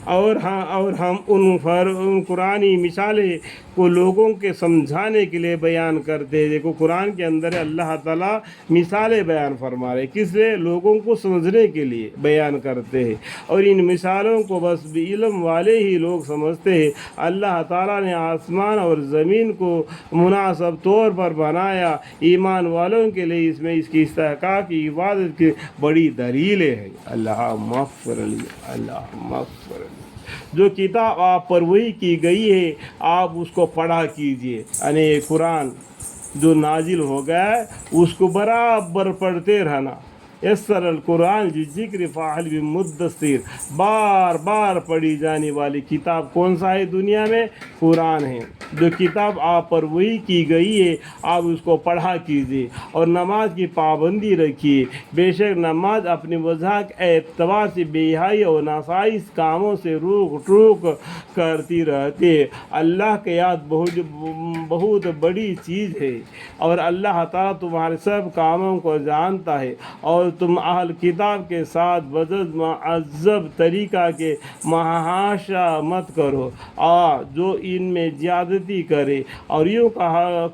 اور ہم ان قرآنی مثالیں کو لوگوں کے سمجھانے کے لیے بیان کرتے ہیں۔ دیکھو قرآن کے اندر اللہ تعالیٰ مثالیں بیان فرما رہے، کس لیے؟ لوگوں کو سمجھنے کے لیے بیان کرتے ہیں، اور ان مثالوں کو بس علم والے ہی لوگ سمجھتے ہیں۔ اللہ تعالیٰ نے آسمان اور زمین کو مناسب طور پر بنایا، ایمان والوں کے لیے اس کی استحقاق کی عبادت کی بڑی دلیلیں ہیں۔ اللہ مغفر لی، اللہ مغفر لی۔ جو کتاب آپ پر وحی کی گئی ہے آپ اس کو پڑھا کیجئے، یعنی قرآن جو نازل ہو گیا ہے اس کو برابر پڑھتے رہنا۔ یسر القرآن ذکر فاعل بمدثر، بار بار پڑھی جانے والی کتاب کون سا ہے دنیا میں؟ قرآن ہے۔ جو کتاب آپ پر وحی کی گئی ہے آپ اس کو پڑھا کیجیے، اور نماز کی پابندی رکھیے۔ بے شک نماز اپنی وجہ کے اعتبار سے بے حیائی اور ناجائز کاموں سے روک کرتی رہتی ہے۔ اللہ کی یاد بہت بڑی چیز ہے، اور اللہ تعالیٰ تمہارے سب کاموں کو جانتا ہے، اور تم اہل کتاب کے ساتھ بجز معذب طریقہ کے محاشا مت کرو، جو ان میں زیادتی کرے، اور یوں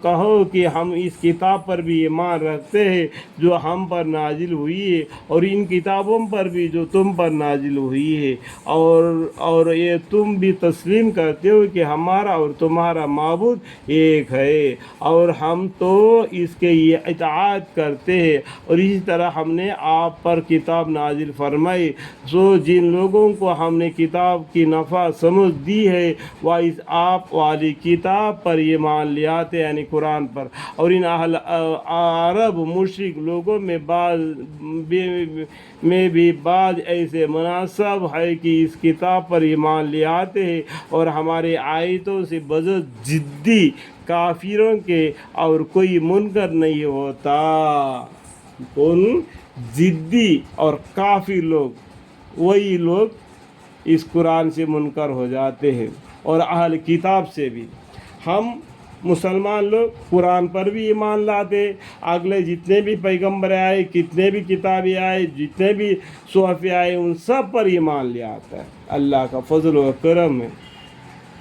کہو کہ ہم اس کتاب پر بھی ایمان رکھتے ہیں جو ہم پر نازل ہوئی ہے، اور ان کتابوں پر بھی جو تم پر نازل ہوئی ہے، اور یہ تم بھی تسلیم کرتے ہو کہ ہمارا اور تمہارا معبود ایک ہے، اور ہم تو اس کے اطاعت کرتے ہیں، اور اسی طرح ہم نے آپ پر کتاب نازل فرمائی۔ جن لوگوں کو ہم نے کتاب کی نفع سمجھ دی ہے وہ اس آپ والی کتاب پر ایمان لے آتے، یعنی قرآن پر، اور ان اہل عرب مشرک لوگوں میں بھی بعض ایسے مناسب ہے کہ اس کتاب پر ایمان لے آتے ہیں اور ہمارے آیتوں سے بجز ضدی کافروں کے اور کوئی منکر نہیں ہوتا۔ کون ضدی اور کافر لوگ، وہی لوگ اس قرآن سے منکر ہو جاتے ہیں، اور اہل کتاب سے بھی۔ ہم مسلمان لوگ قرآن پر بھی ایمان لاتے، اگلے جتنے بھی پیغمبر آئے، کتنے بھی کتابیں آئے، جتنے بھی صحف آئے، ان سب پر ایمان لے آتا ہے۔ اللہ کا فضل و کرم ہے۔